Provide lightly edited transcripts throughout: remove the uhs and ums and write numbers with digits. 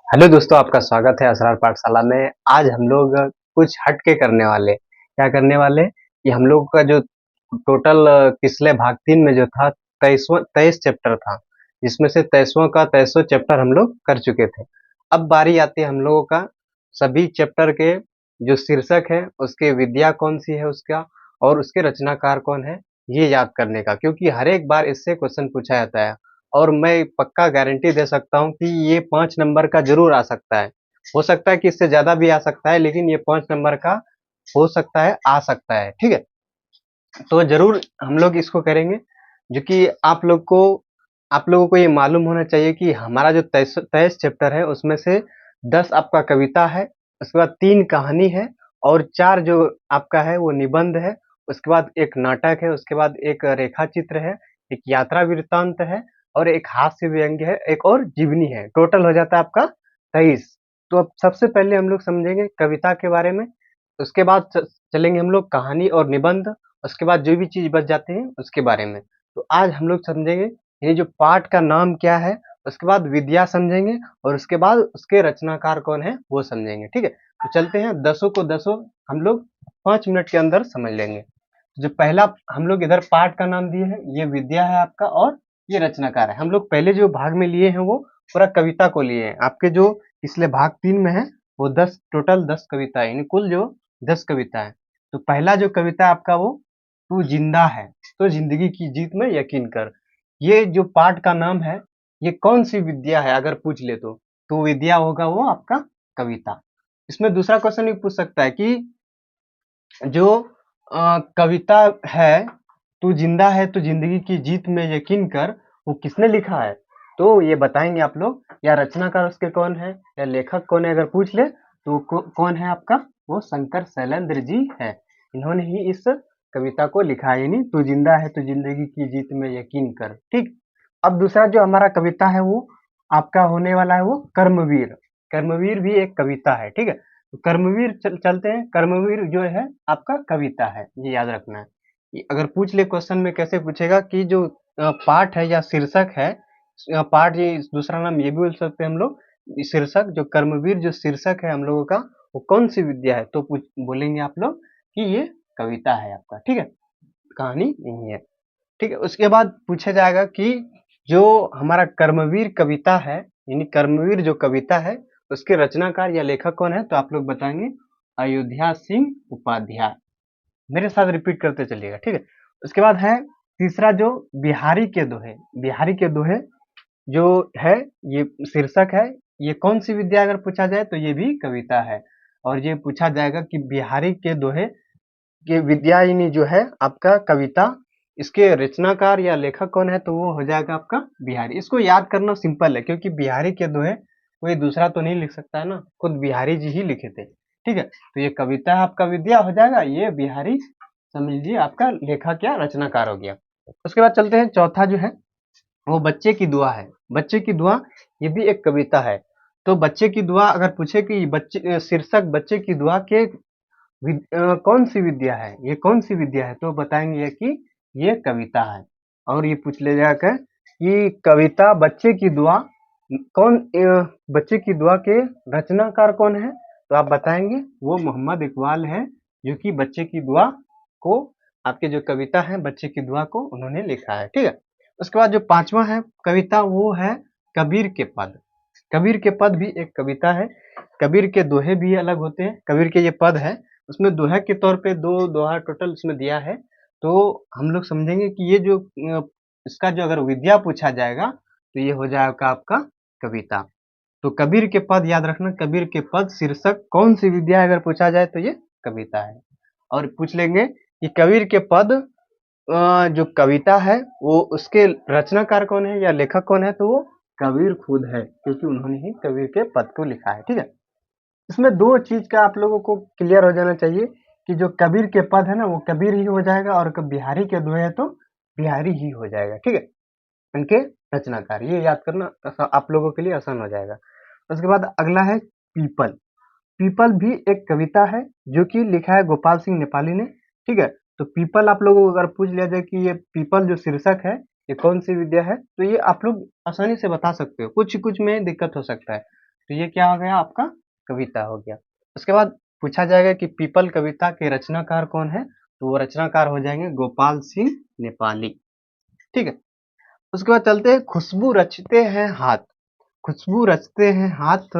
Hello दोस्तों, आपका स्वागत है असरार पाठशाला में। आज हम लोग कुछ हट के करने वाले। क्या करने वाले कि हम लोग का जो टोटल पिछले भाग 3 में जो था 23 चैप्टर था, जिसमें से 23वां का 23वां चैप्टर हम लोग कर चुके थे। अब बारी आती है हम लोगों का सभी चैप्टर के जो शीर्षक है, उसके विद्या कौन सी है उसका, और उसके रचनाकार कौन है, ये याद करने का, क्योंकि हर एक बार इससे क्वेश्चन पूछा जाता है। और मैं पक्का गारंटी दे सकता हूँ कि ये 5 नंबर का जरूर आ सकता है। हो सकता है कि इससे ज्यादा भी आ सकता है, लेकिन ये 5 नंबर का हो सकता है, आ सकता है। ठीक है, तो जरूर हम लोग इसको करेंगे। जो कि आप लोगों को ये मालूम होना चाहिए कि हमारा जो 23 चैप्टर है, उसमें से 10 आपका कविता है, उसके बाद 3 कहानी है, और 4 जो आपका है वो निबंध है। उसके बाद एक नाटक है, उसके बाद एक रेखा चित्र है, एक यात्रा वृत्तांत है, और एक हास्य व्यंग्य है, एक और जीवनी है। टोटल हो जाता है आपका 23। तो अब सबसे पहले हम लोग समझेंगे कविता के बारे में, उसके बाद चलेंगे हम लोग कहानी और निबंध, उसके बाद जो भी चीज बच जाते हैं उसके बारे में। तो आज हम लोग समझेंगे ये जो पाठ का नाम क्या है, उसके बाद विद्या समझेंगे, और उसके बाद उसके रचनाकार कौन है वो समझेंगे। ठीक है, तो चलते हैं। 10 को 10 हम लोग 5 मिनट के अंदर समझ लेंगे। जो पहला हम लोग इधर पाठ का नाम दिए हैं, ये विद्या है आपका, और ये रचनाकार है। हम लोग पहले जो भाग में लिए हैं वो पूरा कविता को लिए हैं। आपके जो पिछले भाग 3 में है वो 10, टोटल 10 कविता है, यानी कुल जो 10 कविता है। तो पहला जो कविता है आपका वो तू जिंदा है तो जिंदगी की जीत में यकीन कर। ये जो पाठ का नाम है, ये कौन सी विद्या है अगर पूछ ले तो विद्या होगा वो आपका कविता। इसमें दूसरा क्वेश्चन भी पूछ सकता है कि जो कविता है तू जिंदा है तो जिंदगी की जीत में यकीन कर, वो किसने लिखा है? तो ये बताएंगे आप लोग, या रचनाकार उसके कौन है, या लेखक कौन है अगर पूछ ले तो कौन है आपका? वो शंकर शैलेंद्र जी है। इन्होंने ही इस कविता को लिखा है, यानी तू जिंदा है तो जिंदगी की जीत में यकीन कर। ठीक। अब दूसरा जो हमारा कविता है वो आपका होने वाला है वो कर्मवीर। कर्मवीर भी एक कविता है। ठीक है, तो कर्मवीर चलते हैं। कर्मवीर जो है आपका कविता है, ये याद रखना है। कि अगर पूछ ले क्वेश्चन में, कैसे पूछेगा कि जो पाठ है या शीर्षक है, पाठ ये दूसरा नाम ये भी बोल सकते हैं हम लोग। शीर्षक जो कर्मवीर जो शीर्षक है हम लोगों का, वो कौन सी विद्या है, तो बोलेंगे आप लोग कि ये कविता है आपका। ठीक है, कहानी नहीं है। ठीक है, उसके बाद पूछा जाएगा कि जो हमारा कर्मवीर कविता है, यानी कर्मवीर जो कविता है, उसके रचनाकार या लेखक कौन है, तो आप लोग बताएंगे अयोध्या सिंह उपाध्याय। मेरे साथ रिपीट करते चलिएगा। ठीक है, उसके बाद है तीसरा जो बिहारी के दोहे। बिहारी के दोहे जो है, ये शीर्षक है। ये कौन सी विद्या अगर पूछा जाए तो ये भी कविता है। और ये पूछा जाएगा कि बिहारी के दोहे ये विद्यायनी जो है आपका कविता, इसके रचनाकार या लेखक कौन है, तो वो हो जाएगा आपका बिहारी। इसको याद करना सिंपल है, क्योंकि बिहारी के दोहे कोई दूसरा तो नहीं लिख सकता है ना, खुद बिहारी जी ही लिखे थे। ठीक है, तो ये कविता आपका विद्या हो जाएगा, ये बिहारी समझ लीजिए आपका लेखक या रचनाकार हो गया। उसके बाद चलते हैं, चौथा जो है वो बच्चे की दुआ है। बच्चे की दुआ ये भी एक कविता है। तो बच्चे की दुआ अगर पूछे कि बच्चे शीर्षक बच्चे की दुआ के कौन सी विद्या है, ये कौन सी विद्या है, तो बताएंगे कि ये कविता है। और ये पूछ ले जाकर कि कविता बच्चे की दुआ बच्चे की दुआ के रचनाकार कौन है, तो आप बताएंगे वो मोहम्मद इकबाल है, जो कि बच्चे की दुआ को, आपके जो कविता है बच्चे की दुआ को उन्होंने लिखा है। ठीक है, उसके बाद जो पांचवा है कविता वो है कबीर के पद। कबीर के पद भी एक कविता है। कबीर के दोहे भी अलग होते हैं, कबीर के ये पद है, उसमें दोहा के तौर पे दो दोहा टोटल उसमें दिया है। तो हम लोग समझेंगे कि ये जो इसका जो अगर विद्या पूछा जाएगा तो ये हो जाएगा आपका कविता। तो कबीर के पद याद रखना, कबीर के पद शीर्षक कौन सी विद्या है अगर पूछा जाए तो ये कविता है। और पूछ लेंगे कि कबीर के पद जो कविता है वो उसके रचनाकार कौन है या लेखक कौन है, तो वो कबीर खुद है, क्योंकि उन्होंने ही कबीर के पद को लिखा है। ठीक है, इसमें दो चीज का आप लोगों को क्लियर हो जाना चाहिए कि जो कबीर के पद है ना वो कबीर ही हो जाएगा, और बिहारी के दोहे है तो बिहारी ही हो जाएगा। ठीक है, इनके रचनाकार, ये याद करना आप लोगों के लिए आसान हो जाएगा। उसके बाद अगला है पीपल। पीपल भी एक कविता है, जो कि लिखा है गोपाल सिंह नेपाली ने। ठीक है, तो पीपल आप लोगों को अगर पूछ लिया जाए कि ये पीपल जो शीर्षक है ये कौन सी विद्या है, तो ये आप लोग आसानी से बता सकते हो, कुछ कुछ में दिक्कत हो सकता है। तो ये क्या हो गया आपका कविता हो गया। उसके बाद पूछा जाएगा कि पीपल कविता के रचनाकार कौन है, तो वो रचनाकार हो जाएंगे गोपाल सिंह नेपाली। ठीक है, उसके बाद चलते हैं खुशबू रचते हैं हाथ। खुशबू रचते हैं हाथ,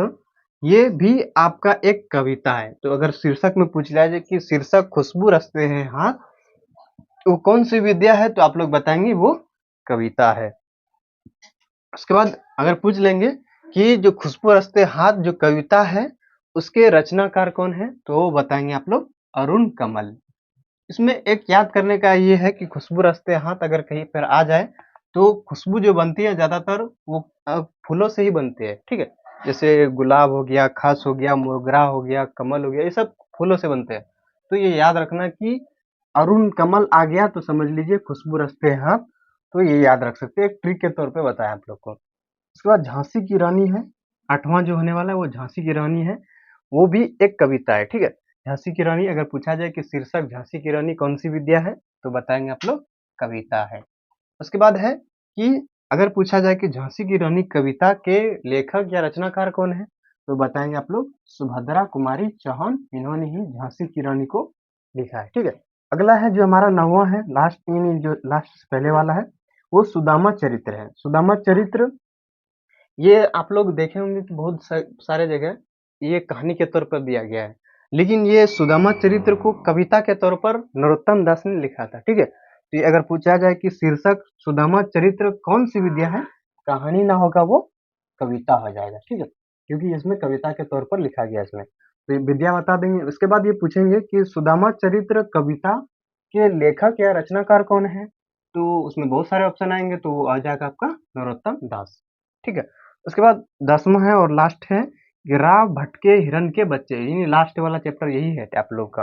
ये भी आपका एक कविता है। तो अगर शीर्षक में पूछ लिया जाए कि शीर्षक खुशबू रचते हैं हाथ, वो कौन सी विद्या है, तो आप लोग बताएंगे वो कविता है। उसके बाद अगर पूछ लेंगे कि जो खुशबू रचते हाथ जो कविता है उसके रचनाकार कौन है, तो वो बताएंगे आप लोग अरुण कमल। इसमें एक याद करने का ये है कि खुशबू रचते हाथ अगर कहीं पर आ जाए तो खुशबू जो बनती है ज्यादातर वो फूलों से ही बनती है। ठीक है, जैसे गुलाब हो गया, खास हो गया, मोगरा हो गया, कमल हो गया, ये सब फूलों से बनते हैं। तो ये याद रखना कि अरुण कमल आ गया तो समझ लीजिए खुशबू रचते हाथ। तो ये याद रख सकते हैं, एक ट्रिक के तौर पे बताया आप लोग को। उसके बाद झांसी की रानी है, आठवां जो होने वाला है वो झांसी की रानी है, वो भी एक कविता है। ठीक है, झांसी की रानी अगर पूछा जाए कि शीर्षक झांसी की रानी कौन सी विद्या है, तो बताएंगे आप लोग कविता है। उसके बाद है कि अगर पूछा जाए कि झांसी की रानी कविता के लेखक या रचनाकार कौन है, तो बताएंगे आप लोग सुभद्रा कुमारी चौहान, इन्होंने ही झांसी की रानी को लिखा है। ठीक है, अगला है जो हमारा नौवां है, लास्ट जो लास्ट पहले वाला है, वो सुदामा चरित्र है। सुदामा चरित्र ये आप लोग देखे होंगे कि बहुत सारे जगह ये कहानी के तौर पर दिया गया है, लेकिन ये सुदामा चरित्र को कविता के तौर पर नरोत्तम दास ने लिखा था। ठीक है, तो ये अगर पूछा जाए कि शीर्षक सुदामा चरित्र कौन सी विद्या है, कहानी ना होगा वो कविता हो जाएगा। ठीक है, क्योंकि इसमें कविता के तौर पर लिखा गया इसमें, तो ये विद्या बता देंगे। उसके बाद ये पूछेंगे कि सुदामा चरित्र कविता के लेखक या रचनाकार कौन है, तो उसमें बहुत सारे ऑप्शन आएंगे, तो वो आ जाएगा आपका नरोत्तम दास। ठीक है, उसके बाद 10वां है और लास्ट है राव भटके हिरन के बच्चे, यानी लास्ट वाला चैप्टर यही है आप लोग का।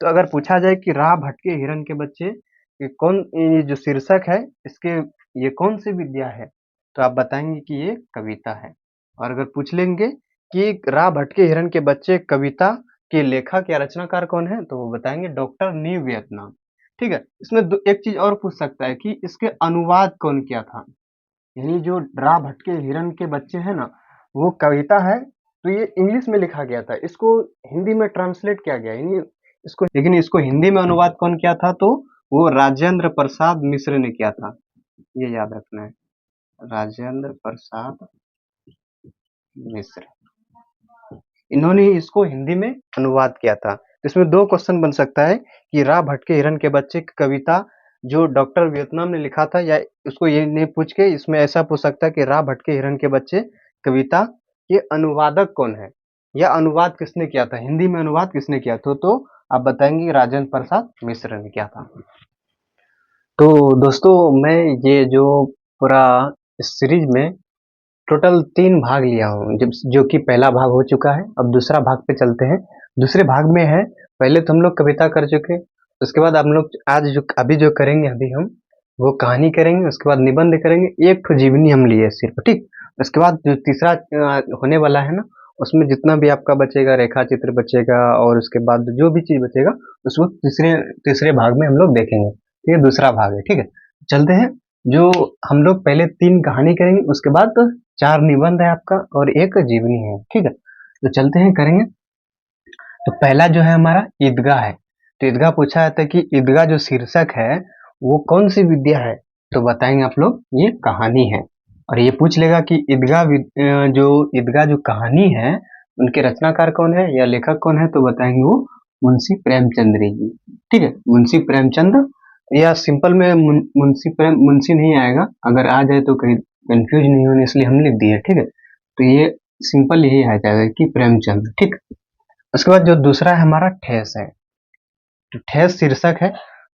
तो अगर पूछा जाए कि राव भटके हिरन के बच्चे ये कौन, ये जो शीर्षक है इसके ये कौन सी विद्या है, तो आप बताएंगे कि ये कविता है। और अगर पूछ लेंगे कि राव भटके हिरन के बच्चे कविता के लेखक या रचनाकार कौन है, तो वो बताएंगे डॉक्टर नी वियतनाम। ठीक है, इसमें एक चीज और पूछ सकता है कि इसके अनुवाद कौन किया था, यानी जो ड्रा भटके हिरन के बच्चे हैं ना, वो कविता है, तो ये इंग्लिश में लिखा गया था, इसको हिंदी में ट्रांसलेट किया गया, यानी इसको, लेकिन इसको हिंदी में अनुवाद कौन किया था, तो वो राजेंद्र प्रसाद मिश्र ने किया था। ये याद रखना है, राजेंद्र प्रसाद मिश्र, इन्होंने इसको हिंदी में अनुवाद किया था। तो इसमें दो क्वेश्चन बन सकता है कि रा भटके हिरन के बच्चे की कविता जो डॉक्टर वियतनाम ने लिखा था, या उसको ये नहीं पूछ के इसमें ऐसा पूछ सकता है कि रा भटके हिरन के बच्चे कविता के अनुवादक कौन है, या अनुवाद किसने किया था, हिंदी में अनुवाद किसने किया था, तो आप बताएंगे राजेंद्र प्रसाद मिश्र ने किया था। तो दोस्तों मैं ये जो पूरा इस सीरीज में टोटल 3 भाग लिया हूँ, जब जो कि पहला भाग हो चुका है। अब दूसरा भाग पे चलते हैं। दूसरे भाग में है, पहले तो हम लोग कविता कर चुके, उसके बाद हम लोग आज जो अभी जो करेंगे अभी हम वो कहानी करेंगे, उसके बाद निबंध करेंगे, एक तो जीवनी हम लिए सिर्फ। ठीक, उसके बाद जो तीसरा होने वाला है ना, उसमें जितना भी आपका बचेगा, रेखा चित्र बचेगा, और उसके बाद जो भी चीज बचेगा उसको तीसरे तीसरे भाग में हम लोग देखेंगे। ये दूसरा भाग है। ठीक है, चलते हैं। जो हम लोग पहले 3 कहानी करेंगे, उसके बाद 4 निबंध है आपका और एक जीवनी है। ठीक है, तो चलते हैं करेंगे। तो पहला जो है हमारा ईदगाह है। तो ईदगाह पूछा जाता है कि ईदगाह जो शीर्षक है वो कौन सी विद्या है, तो बताएंगे आप लोग ये कहानी है। और ये पूछ लेगा कि ईदगाह जो कहानी है उनके रचनाकार कौन है या लेखक कौन है, तो बताएंगे वो मुंशी प्रेमचंद्र जी। ठीक है, मुंशी प्रेमचंद, या सिंपल में मुंशी नहीं आएगा, अगर आ जाए तो कहीं कंफ्यूज नहीं होने इसलिए हम लिख दिए। ठीक है, तो ये सिंपल यही आ जाएगा कि प्रेमचंद। ठीक, उसके बाद जो दूसरा है हमारा ठेस है। तो ठेस शीर्षक है,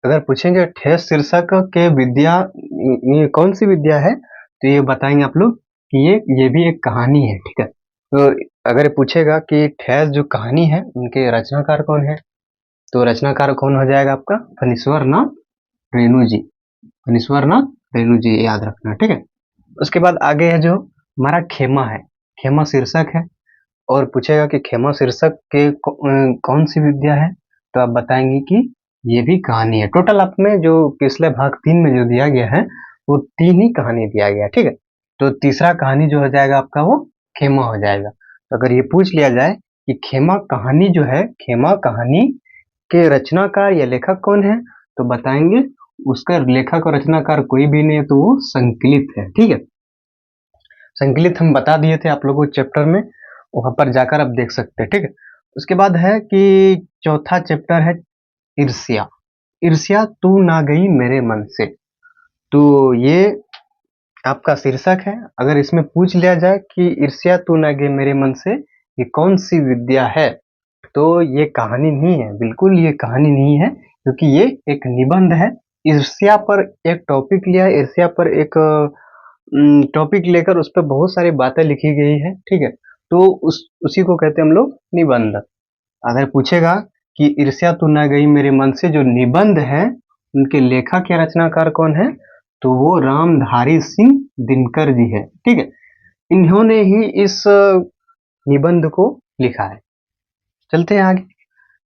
अगर पूछेंगे ठेस शीर्षक के विद्या ये कौन सी विद्या है, तो ये बताएंगे आप लोग कि ये भी एक कहानी है। ठीक है, तो अगर पूछेगा कि ठेस जो कहानी है उनके रचनाकार कौन है, तो रचनाकार कौन हो जाएगा आपका फणीश्वर नाथ रेणु जी। फणीश्वर नाथ रेणु जी, याद रखना। ठीक है, उसके बाद आगे है जो हमारा खेमा है। खेमा शीर्षक है, और पूछेगा कि खेमा शीर्षक के कौन सी विद्या है, तो आप बताएंगे कि ये भी कहानी है। टोटल आप में जो पिछले भाग 3 में जो दिया गया है वो 3 ही कहानी दिया गया। ठीक है, तो तीसरा कहानी जो हो जाएगा आपका वो खेमा हो जाएगा। अगर ये पूछ लिया जाए कि खेमा कहानी जो है, खेमा कहानी के रचनाकार या लेखक कौन है, तो बताएंगे उसका लेखक और रचनाकार कोई भी नहीं है, तो वो संकलित है। ठीक है, संकलित हम बता दिए थे आप लोगों को चैप्टर में, वहां पर जाकर आप देख सकते हैं। ठीक है, उसके बाद है कि चौथा चैप्टर है ईर्ष्या। ईर्ष्या तू ना गई मेरे मन से, तो ये आपका शीर्षक है। अगर इसमें पूछ लिया जाए कि ईर्ष्या तू ना गई मेरे मन से ये कौन सी विद्या है, तो ये कहानी नहीं है, बिल्कुल ये कहानी नहीं है, क्योंकि ये एक निबंध है। ईर्ष्या पर एक टॉपिक लिया है, ईर्ष्या पर एक टॉपिक लेकर उस पर बहुत सारी बातें लिखी गई है। ठीक है, तो उसी को कहते हैं हम लोग निबंध। अगर पूछेगा कि ईर्ष्या तू न गई मेरे मन से जो निबंध है, उनके लेखक या रचनाकार कौन है, तो वो रामधारी सिंह दिनकर जी है। ठीक है, इन्होंने ही इस निबंध को लिखा है। चलते हैं आगे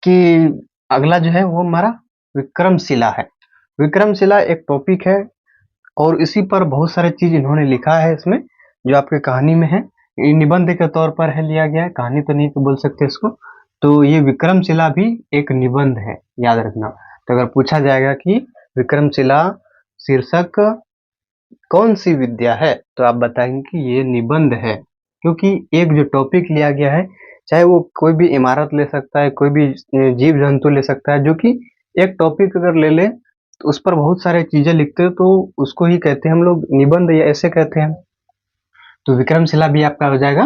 कि अगला जो है वो हमारा विक्रमशिला है। विक्रमशिला एक टॉपिक है और इसी पर बहुत सारे चीज इन्होंने लिखा है इसमें, जो आपके कहानी में है। ये निबंध के तौर पर है लिया गया है, कहानी तो नहीं बोल सकते इसको। तो ये विक्रमशिला भी एक निबंध है, याद रखना। तो अगर पूछा जाएगा कि विक्रमशिला शीर्षक कौन सी विद्या है, तो आप बताएंगे कि ये निबंध है, क्योंकि एक जो टॉपिक लिया गया है, चाहे वो कोई भी इमारत ले सकता है, कोई भी जीव जंतु ले सकता है, जो कि एक टॉपिक अगर ले ले तो उस पर बहुत सारे चीजें लिखते हैं, तो उसको ही कहते हैं हम लोग निबंध, या ऐसे कहते हैं। तो विक्रमशिला भी आपका हो जाएगा,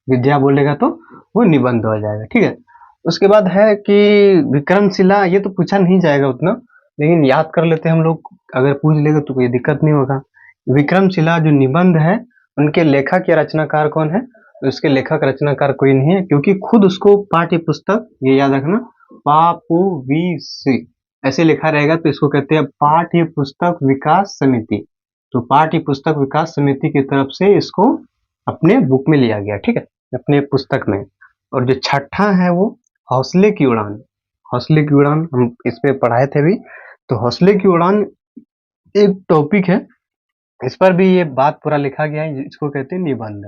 विद्या बोलेगा तो वो निबंध हो जाएगा। ठीक है, उसके बाद है कि विक्रमशिला, ये तो पूछा नहीं जाएगा उतना, लेकिन याद कर लेते हैं हम लोग, अगर पूछ लेगा तो कोई दिक्कत नहीं होगा। विक्रमशिला जो निबंध है, उनके लेखक या रचनाकार कौन है, तो इसके लेखक रचनाकार कोई नहीं है, क्योंकि खुद उसको पाठ्य पुस्तक, ये याद रखना, पापुविसी ऐसे लिखा रहेगा, तो इसको कहते हैं पाठ्य पुस्तक विकास समिति। तो पाठ्य पुस्तक विकास समिति की तरफ से इसको अपने बुक में लिया गया। ठीक है, अपने पुस्तक में। और जो छठा है वो हौसले की उड़ान। हौसले की उड़ान हम इस पे पढ़ाए थे भी। तो हौसले की उड़ान एक टॉपिक है, इस पर भी ये बात पूरा लिखा गया है, इसको कहते हैं निबंध।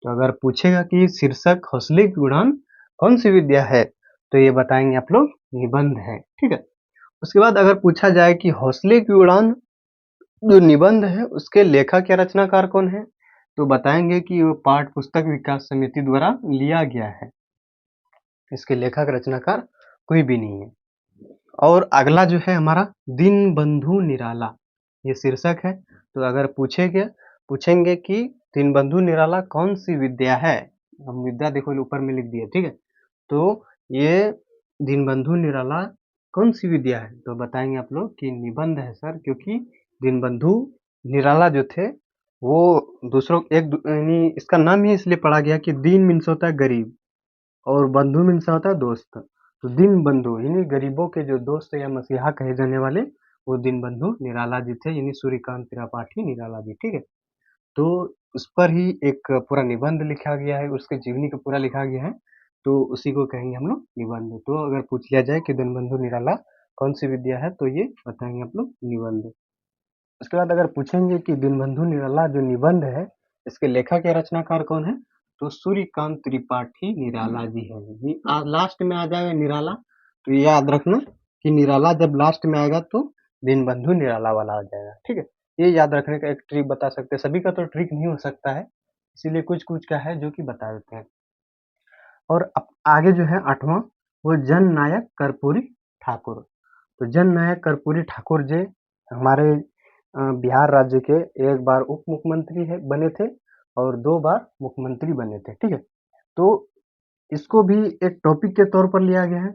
तो अगर पूछेगा कि शीर्षक हौसले की उड़ान कौन सी विद्या है, तो ये बताएंगे आप लोग निबंध है। ठीक है, उसके बाद अगर पूछा जाए कि हौसले की उड़ान जो निबंध है उसके लेखक या रचनाकार कौन है, तो बताएंगे कि वो पाठ्य पुस्तक विकास समिति द्वारा लिया गया है, इसके लेखक रचनाकार कोई भी नहीं है। और अगला जो है हमारा दीनबंधु निराला, ये शीर्षक है। तो अगर पूछेंगे कि दीनबंधु निराला कौन सी विद्या है, हम विद्या देखो ऊपर में लिख दिया। ठीक है, तो ये दीनबंधु निराला कौन सी विद्या है, तो बताएंगे आप लोग कि निबंध है सर, क्योंकि दीनबंधु निराला जो थे वो दूसरों यानी इसका नाम ही इसलिए पड़ा गया कि दीन मीन्स होता है गरीब, और बंधु मीन्स होता है दोस्त। तो दीन बंधु यानी गरीबों के जो दोस्त या मसीहा कहे जाने वाले, वो दीन बंधु निराला जी थे, यानी सूर्यकांत त्रिपाठी निराला जी। ठीक है, तो उस पर ही एक पूरा निबंध लिखा गया है, उसके जीवनी को पूरा लिखा गया है, तो उसी को कहेंगे हम लोग निबंध। तो अगर पूछ लिया जाए कि दीनबंधु निराला कौन सी विद्या है, तो ये बताएंगे आप लोग निबंध। उसके बाद अगर पूछेंगे कि दीनबंधु निराला जो निबंध है, इसके लेखक या रचनाकार कौन है, तो सूर्यकांत त्रिपाठी निराला जी है। ये लास्ट में आ जाएगा निराला, तो ये याद रखना कि निराला जब लास्ट में आएगा तो दीनबंधु निराला वाला आ जाएगा। ठीक है, ये याद रखने का एक ट्रिक बता सकते हैं, सभी का तो ट्रिक नहीं हो सकता है, इसीलिए कुछ कुछ का है जो कि बता देते हैं। और अब आगे जो है आठवां, वो जन नायक कर्पूरी ठाकुर। तो जन नायक कर्पूरी ठाकुर जी हमारे बिहार राज्य के एक बार उप मुख्यमंत्री है बने थे, और 2 बार मुख्यमंत्री बने थे। ठीक है, तो इसको भी एक टॉपिक के तौर पर लिया गया है,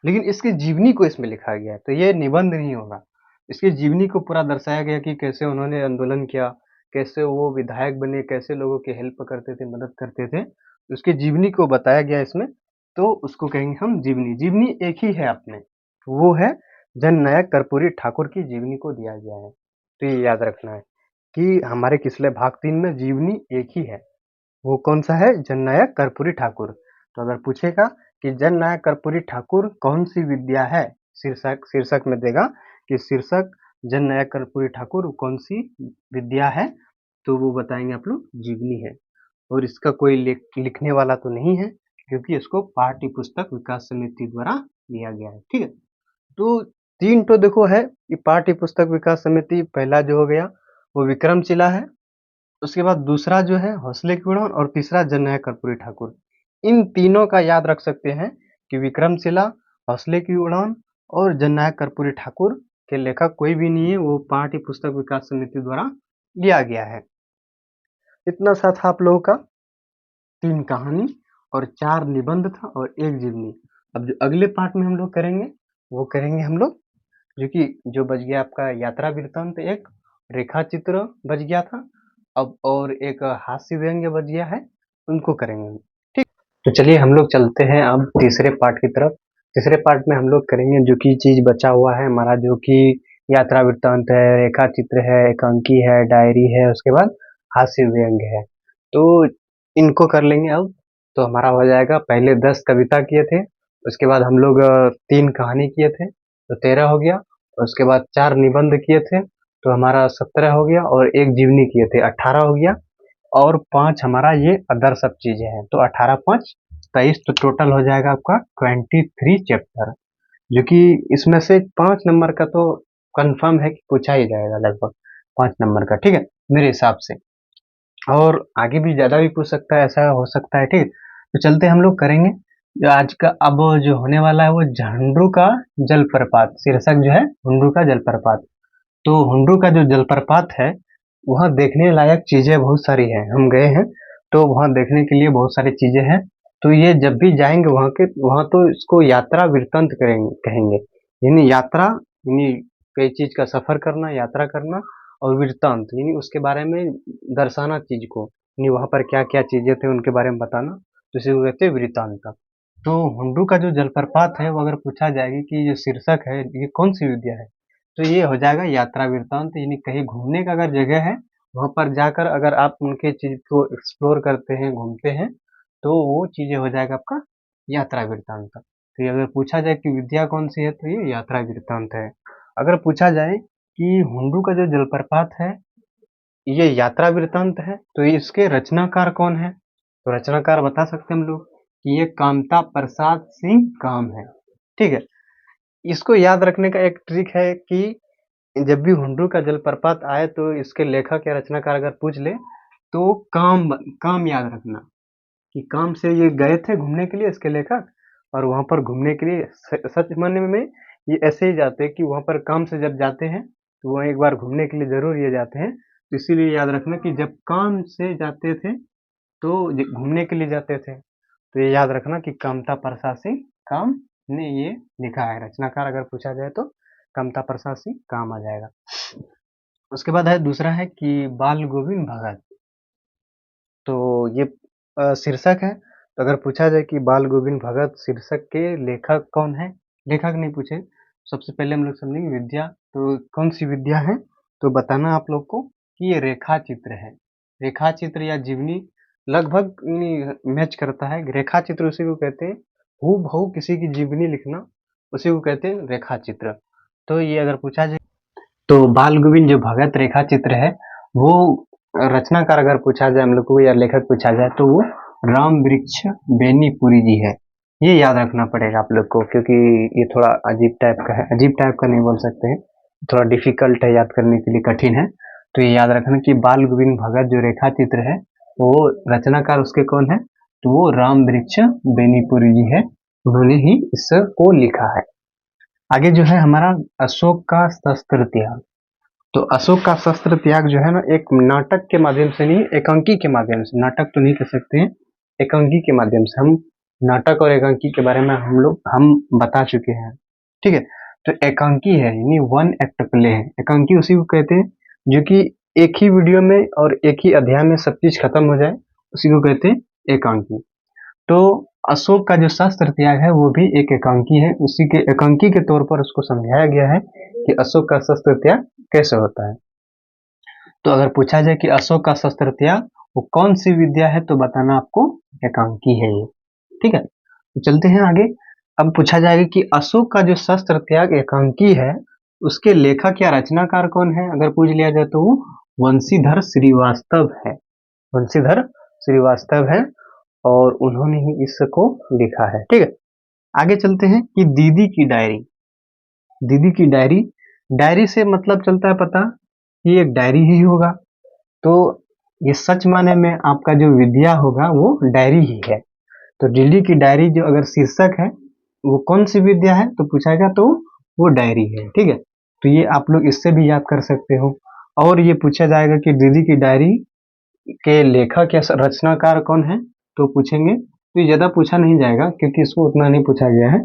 लेकिन इसकी जीवनी को इसमें लिखा गया है, तो ये निबंध नहीं होगा। इसकी जीवनी को पूरा दर्शाया गया कि कैसे उन्होंने आंदोलन किया, कैसे वो विधायक बने, कैसे लोगों की हेल्प करते थे, मदद करते थे, उसकी जीवनी को बताया गया इसमें। तो उसको कहेंगे हम जीवनी। जीवनी एक ही है अपने, वो है जननायक कर्पूरी ठाकुर की जीवनी को दिया गया है। तो ये याद रखना है कि हमारे किसले भाग 3 में जीवनी एक ही है, वो कौन सा है, जननायक कर्पूरी ठाकुर। तो अगर पूछेगा कि जननायक कर्पूरी ठाकुर कौन सी विद्या है, शीर्षक में देगा कि शीर्षक जननायक कर्पूरी ठाकुर कौन सी विद्या है, तो वो बताएंगे आप लोग जीवनी है। और इसका कोई लिखने वाला तो नहीं है, क्योंकि इसको पाठ्य पुस्तक विकास समिति द्वारा दिया गया है। ठीक है, तो 3 तो देखो है ये पाठ्य पुस्तक विकास समिति। पहला जो हो गया वो विक्रमशिला है, उसके बाद दूसरा जो है हौसले की उड़ान, और तीसरा जननायक कर्पूरी ठाकुर। इन तीनों का याद रख सकते हैं कि विक्रमशिला, हौसले की उड़ान और जननायक कर्पूरी ठाकुर के लेखक कोई भी नहीं है, वो पाठ्य पुस्तक विकास समिति द्वारा लिया गया है। इतना सा था आप लोगों का 3 कहानी और 4 निबंध था और 1 जीवनी। अब जो अगले पार्ट में हम लोग करेंगे, वो करेंगे हम लोग जो बच गया आपका यात्रा वृत्तांत, एक रेखा चित्र बच गया था, अब और एक हास्य व्यंग्य बच गया है, उनको करेंगे। ठीक, तो चलिए हम लोग चलते हैं अब तीसरे पार्ट की तरफ। तीसरे पार्ट में हम लोग करेंगे जो कि चीज बचा हुआ है हमारा, जो कि यात्रा वृत्तांत है, रेखा चित्र है, एकांकी है, डायरी है, उसके बाद हास्य व्यंग्य है। तो इनको कर लेंगे अब। तो हमारा हो जाएगा, पहले 10 कविता किए थे, उसके बाद हम लोग 3 कहानी किए थे तो 13 हो गया, उसके बाद 4 निबंध किए थे तो हमारा 17 हो गया, और 1 जीवनी किए थे 18 हो गया, और 5 हमारा ये अदर सब चीजें हैं, तो 18 5 23, तो टोटल हो जाएगा आपका 23 चैप्टर, जो कि इसमें से 5 नंबर का तो कंफर्म है कि पूछा ही जाएगा, लगभग 5 नंबर का। ठीक है, मेरे हिसाब से, और आगे भी ज्यादा भी पूछ सकता है, ऐसा हो सकता है। ठीक, तो चलते हम लोग करेंगे जो आज का अब जो होने वाला है, वो झंडू का जलप्रपात, शीर्षक जो है हुंडरू का जलप्रपात। तो हुंडरू का जो जलप्रपात है, वहाँ देखने लायक चीजें बहुत सारी हैं, हम गए हैं तो वहाँ देखने के लिए बहुत सारी चीजें हैं। तो ये जब भी जाएंगे वहाँ तो इसको यात्रा वृत्तांत करेंगे कहेंगे, यानी यात्रा यानी कई चीज का सफर करना, यात्रा करना, और वृत्तांत यानी उसके बारे में दर्शाना चीज को, यानी वहाँ पर क्या क्या चीजें थे उनके बारे में बताना, तो इसे कहते हैं वृत्तांत। तो हुंडरू का जो जलप्रपात है, वो अगर पूछा जाएगी कि जो शीर्षक है ये कौन सी विद्या है, तो ये हो जाएगा यात्रा वृत्तांत, यानी कहीं घूमने का अगर जगह है, वहां पर जाकर अगर आप उनके चीज को एक्सप्लोर करते हैं, घूमते हैं, तो वो चीजें हो जाएगा आपका यात्रा वृत्तांत। तो ये अगर पूछा जाए कि विद्या कौन सी है, तो ये यात्रा वृत्तांत है। अगर पूछा जाए कि हुंडरू का जो जलप्रपात है ये यात्रा वृत्तांत है, तो इसके रचनाकार कौन है, तो रचनाकार बता सकते हैं हम लोग कि ये कामता प्रसाद सिंह काम है। ठीक है, इसको याद रखने का एक ट्रिक है कि जब भी हुंडरू का जलप्रपात आए तो इसके लेखक या रचनाकार अगर पूछ ले, तो काम याद रखना कि काम से ये गए थे घूमने के लिए इसके लेखक, और वहां पर घूमने के लिए सच मानने में ये ऐसे ही जाते हैं कि वहां पर काम से जब जाते हैं तो वहाँ एक बार घूमने के लिए जरूर ये जाते हैं। तो इसीलिए याद रखना कि जब काम से जाते थे तो घूमने के लिए जाते थे, तो ये याद रखना कि कामता प्रसाद सिंह काम ने ये लिखा है, रचनाकार अगर पूछा जाए तो कामता प्रसाद सिंह काम आ जाएगा। उसके बाद है दूसरा है कि बाल गोविंद भगत। तो ये शीर्षक है, तो अगर पूछा जाए कि बाल गोविंद भगत शीर्षक के लेखक कौन है, लेखक नहीं पूछे, सबसे पहले हम लोग समझेंगे विद्या, तो कौन सी विद्या है, तो बताना आप लोग को कि ये रेखा चित्र है। रेखा चित्र या जीवनी लगभग मैच करता है। रेखा चित्र उसी को कहते हैं, हूबहू किसी की जीवनी लिखना, उसी को कहते हैं रेखा चित्र। तो ये अगर पूछा जाए तो बाल गोविंद जो भगत रेखा चित्र है, वो रचनाकार अगर पूछा जाए हम लोग को या लेखक पूछा जाए, तो वो राम वृक्ष बेनीपुरी जी है। ये याद रखना पड़ेगा आप लोग को, क्योंकि ये थोड़ा अजीब टाइप का है, अजीब टाइप का नहीं बोल सकते हैं, थोड़ा डिफिकल्ट है याद करने के लिए, कठिन है। तो ये याद रखना कि बाल गोविंद भगत जो रेखा चित्र है, वो रचनाकार उसके कौन है, तो वो राम वृक्ष बेनीपुरी जी है, उन्होंने ही इसको लिखा है। आगे जो है हमारा अशोक का शस्त्र त्याग। तो अशोक का शस्त्र त्याग जो है ना, एक नाटक के माध्यम से नहीं, एकांकी के माध्यम से, नाटक तो नहीं कह सकते हैं, एकांकी के माध्यम से, हम नाटक और एकांकी के बारे में हम बता चुके हैं। ठीक है, तो एकांकी है यानी वन एक्ट प्ले है, एकांकी उसी को कहते हैं जो कि एक ही वीडियो में और एक ही अध्याय में सब चीज खत्म हो जाए, उसी को कहते हैं एकांकी। तो अशोक का जो शस्त्र त्याग है वो भी एक एकांकी है, उसी के एकांकी के तौर पर उसको समझाया गया है कि अशोक का शस्त्र त्याग कैसे होता है। तो अगर पूछा जाए कि अशोक का शस्त्र त्याग वो कौन सी विद्या है, तो बताना आपको एकांकी है ये। ठीक है, तो चलते हैं आगे। अब पूछा जाएगा कि अशोक का जो शस्त्र त्याग एकांकी है, उसके लेखक या रचनाकार कौन है, अगर पूछ लिया जाए तो वो वंशीधर श्रीवास्तव है। वंशीधर श्रीवास्तव हैं और उन्होंने ही इसको लिखा है। ठीक है, आगे चलते हैं कि दीदी की डायरी। दीदी की डायरी, डायरी से मतलब चलता है पता कि एक डायरी ही होगा, तो ये सच माने में आपका जो विद्या होगा वो डायरी ही है। तो दिल्ली की डायरी जो अगर शीर्षक है वो कौन सी विद्या है तो पूछाएगा तो वो डायरी है। ठीक है, तो ये आप लोग इससे भी याद कर सकते हो। और ये पूछा जाएगा कि दीदी की डायरी के लेखक या रचनाकार कौन है तो पूछेंगे, तो ये ज्यादा पूछा नहीं जाएगा क्योंकि इसको उतना नहीं पूछा गया है।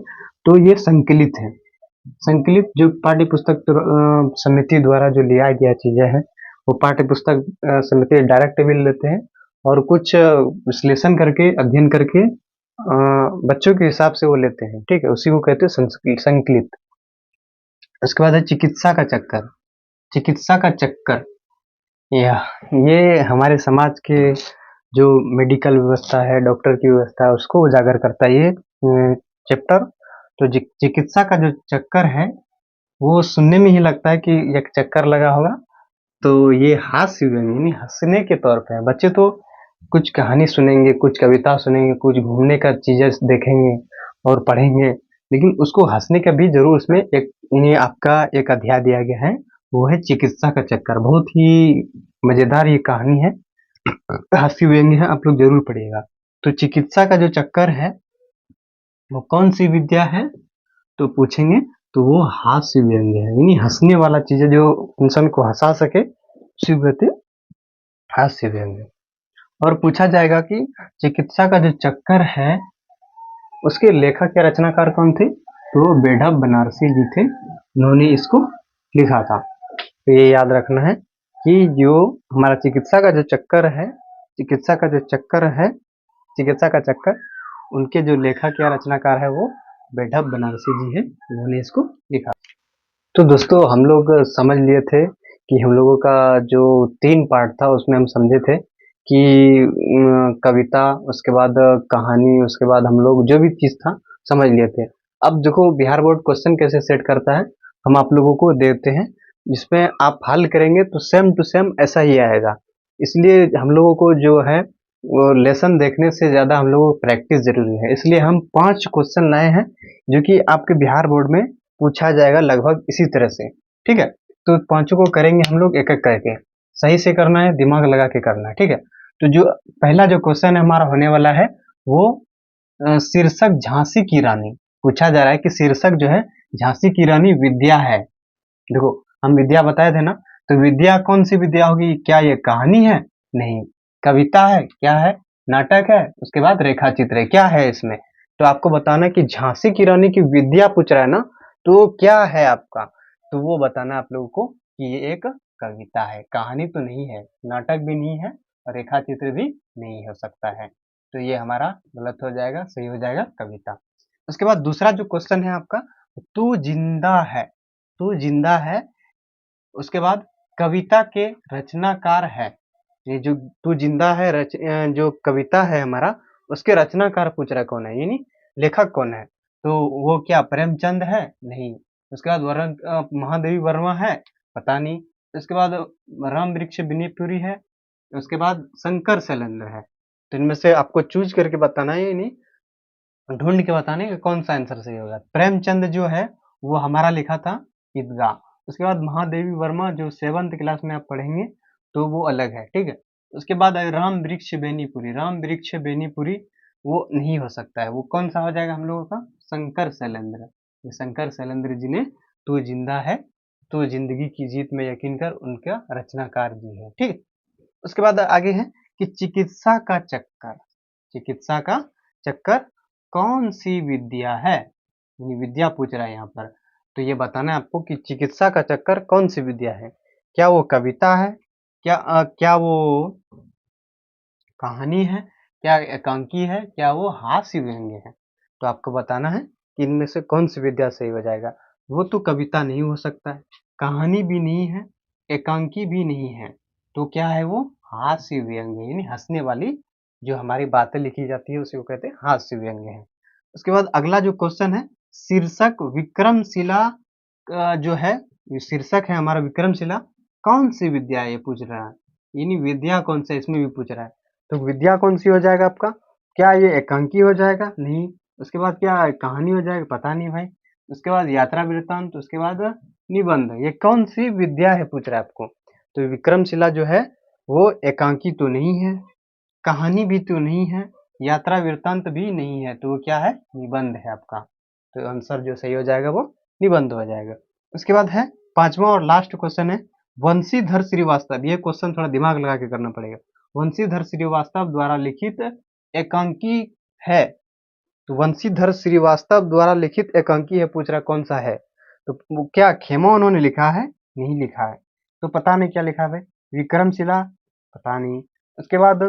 तो ये संकलित है। संकलित जो पाठ्य पुस्तक समिति द्वारा जो लिया गया चीजें हैं वो पाठ्य पुस्तक समिति डायरेक्ट भी लेते हैं और कुछ विश्लेषण करके अध्ययन करके बच्चों के हिसाब से वो लेते हैं। ठीक है, उसी को कहते हैं संकलित। उसके बाद है चिकित्सा का चक्कर। चिकित्सा का चक्कर ये हमारे समाज के जो मेडिकल व्यवस्था है, डॉक्टर की व्यवस्था है, उसको उजागर करता है ये चैप्टर। तो चिकित्सा का जो चक्कर है वो सुनने में ही लगता है कि एक चक्कर लगा होगा, तो ये हास्य व्यंग्य यानी हंसने के तौर पे है। बच्चे तो कुछ कहानी सुनेंगे, कुछ कविता सुनेंगे, कुछ घूमने का चीजें देखेंगे और पढ़ेंगे, लेकिन उसको हंसने का भी जरूर उसमें एक ये आपका एक अध्याय दिया गया है, वो है चिकित्सा का चक्कर। बहुत ही मजेदार ये कहानी है, हास्य व्यंग्य है, आप लोग जरूर पढ़िएगा। तो चिकित्सा का जो चक्कर है वो कौन सी विद्या है तो पूछेंगे तो वो हास्य व्यंग्य है, यानी हंसने वाला चीज है जो इंसान को हंसा सके, उसी को कहते हैं हास्य व्यंग्य। और पूछा जाएगा कि चिकित्सा का जो चक्कर है उसके लेखक या रचनाकार कौन थे तो बेढप बनारसी जी थे, उन्होंने इसको लिखा था। तो ये याद रखना है कि जो हमारा चिकित्सा का जो चक्कर है, चिकित्सा का जो चक्कर है, चिकित्सा का चक्कर, उनके जो लेखक या रचनाकार है वो बेढप बनारसी जी है, उन्होंने इसको लिखा। तो दोस्तों हम लोग समझ लिए थे कि हम लोगों का जो 3 पार्ट था उसमें हम समझे थे कि कविता, उसके बाद कहानी, उसके बाद हम लोग जो भी चीज था समझ लिए थे। अब देखो बिहार बोर्ड क्वेश्चन कैसे सेट करता है, हम आप लोगों को देते हैं जिसमें आप हल करेंगे तो सेम टू सेम ऐसा ही आएगा। इसलिए हम लोगों को जो है वो लेसन देखने से ज्यादा हम लोगों को प्रैक्टिस जरूरी है, इसलिए हम 5 क्वेश्चन लाए हैं जो कि आपके बिहार बोर्ड में पूछा जाएगा लगभग इसी तरह से। ठीक है, तो पांचों को करेंगे हम लोग एक एक करके, सही से करना है, दिमाग लगा के करना है। ठीक है, तो जो पहला जो क्वेश्चन हमारा होने वाला है वो शीर्षक झांसी की रानी पूछा जा रहा है कि शीर्षक जो है झांसी की रानी विद्या है। देखो हम विद्या बताए थे ना, तो विद्या कौन सी विद्या होगी, क्या ये कहानी है, नहीं, कविता है, क्या है, नाटक है, उसके बाद रेखा चित्र है, क्या है इसमें। तो आपको बताना कि झांसी की रानी की विद्या पूछ रहा है ना, तो क्या है आपका, तो वो बताना आप लोगों को कि ये एक कविता है, कहानी तो नहीं है, नाटक भी नहीं है और रेखा चित्र भी नहीं हो सकता है। तो ये हमारा गलत हो जाएगा, सही हो जाएगा कविता। उसके बाद दूसरा जो क्वेश्चन है आपका, तू जिंदा है, तू जिंदा है, उसके बाद कविता के रचनाकार है, ये जो तू जिंदा है जो कविता है हमारा, उसके रचनाकार पूछ रहा है कौन है, यानी लेखक कौन है, तो वो क्या प्रेमचंद है, नहीं, उसके बाद वरण महादेवी वर्मा है, पता नहीं, उसके बाद राम वृक्ष बिनीपुरी है, उसके बाद शंकर शैलेंद्र है। तो इनमें से आपको चूज करके बताना है, यानी ढूंढ के बताने का कौन सा आंसर सही होगा। प्रेमचंद जो है वो हमारा लिखा था ईदगाह, उसके बाद महादेवी वर्मा जो 7th क्लास में आप पढ़ेंगे तो वो अलग है। ठीक है, उसके बाद राम वृक्ष बेनीपुरी, राम वृक्ष बेनीपुरी वो नहीं हो सकता है, वो कौन सा हो जाएगा हम लोगों का, शंकर शैलेंद्र। ये शंकर शैलेंद्र जी ने तू जिंदा है, तो जिंदगी की जीत में यकीन कर उनका रचनाकार जी है। ठीक है, उसके बाद आगे है कि चिकित्सा का चक्कर, चिकित्सा का चक्कर कौन सी विद्या है, यानी विद्या पूछ रहा है यहाँ पर, तो ये बताना है आपको कि चिकित्सा का चक्कर कौन सी विद्या है, क्या वो कविता है, क्या वो कहानी है, क्या एकांकी है, क्या वो हास्य व्यंग्य है। तो आपको बताना है कि इनमें से कौन सी विद्या सही हो जाएगा। वो तो कविता नहीं हो सकता है, कहानी भी नहीं है, एकांकी भी नहीं है, तो क्या है वो हास्य व्यंग्य, यानी हंसने वाली जो हमारी बातें लिखी जाती है उसी को कहते हैं हास्य व्यंग्य है। उसके बाद अगला जो क्वेश्चन है, शीर्षक विक्रमशिला जो है, ये शीर्षक है हमारा विक्रमशिला, कौन सी विद्या है ये पूछ रहा है, यानी विद्या कौन सा इसमें भी पूछ रहा है। तो विद्या कौन सी हो जाएगा आपका? क्या ये एकांकी हो जाएगा? नहीं। उसके बाद क्या कहानी हो जाएगा? पता नहीं भाई। उसके बाद यात्रा वृत्तांत, उसके बाद निबंध। ये कौन सी विद्या है पूछ रहा है आपको। तो विक्रमशिला जो है वो एकांकी तो नहीं है, कहानी भी तो नहीं है, यात्रा वृत्तांत भी नहीं है, तो वो क्या है? निबंध है आपका। तो आंसर जो सही हो जाएगा वो निबंध हो जाएगा। उसके बाद है पांचवा और लास्ट क्वेश्चन है वंशीधर श्रीवास्तव। ये क्वेश्चन थोड़ा दिमाग लगा के करना पड़ेगा। वंशीधर श्रीवास्तव द्वारा लिखित एकांकी है। तो वंशीधर श्रीवास्तव द्वारा लिखित एकांकी है पूछ रहा कौन सा है। तो वो क्या खेमा उन्होंने लिखा है? नहीं लिखा है। तो पता नहीं क्या लिखा है। विक्रमशिला पता नहीं। उसके बाद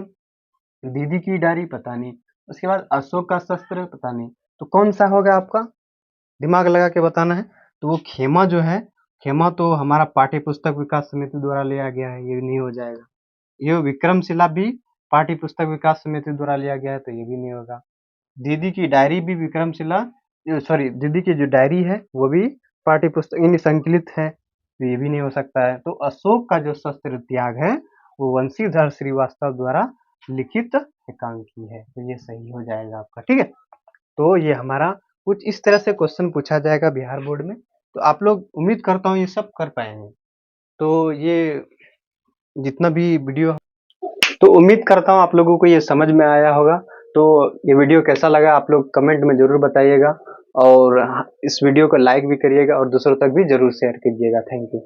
दीदी की डायरी पता नहीं। उसके बाद अशोक का शस्त्र पता नहीं। तो कौन सा होगा आपका? दिमाग लगा के बताना है। तो वो खेमा जो है, खेमा तो हमारा पाठ्य पुस्तक विकास समिति द्वारा लिया गया है, ये नहीं हो जाएगा। ये विक्रमशिला भी पाठ्य पुस्तक विकास समिति द्वारा लिया गया है, तो ये भी नहीं होगा। दीदी की डायरी भी विक्रमशिला, सॉरी, दीदी की जो डायरी है वो भी पाठ्य पुस्तक यानी संकलित है, तो ये भी नहीं हो सकता है। तो अशोक का जो शस्त्र त्याग है वो वंशीधर श्रीवास्तव द्वारा लिखित एकांकी है, तो ये सही हो जाएगा आपका। ठीक है, तो ये हमारा कुछ इस तरह से क्वेश्चन पूछा जाएगा बिहार बोर्ड में। तो आप लोग उम्मीद करता हूँ ये सब कर पाएंगे। तो ये जितना भी वीडियो, तो उम्मीद करता हूँ आप लोगों को ये समझ में आया होगा। तो ये वीडियो कैसा लगा आप लोग कमेंट में जरूर बताइएगा, और इस वीडियो को लाइक भी करिएगा और दूसरों तक भी जरूर शेयर कीजिएगा। Thank you.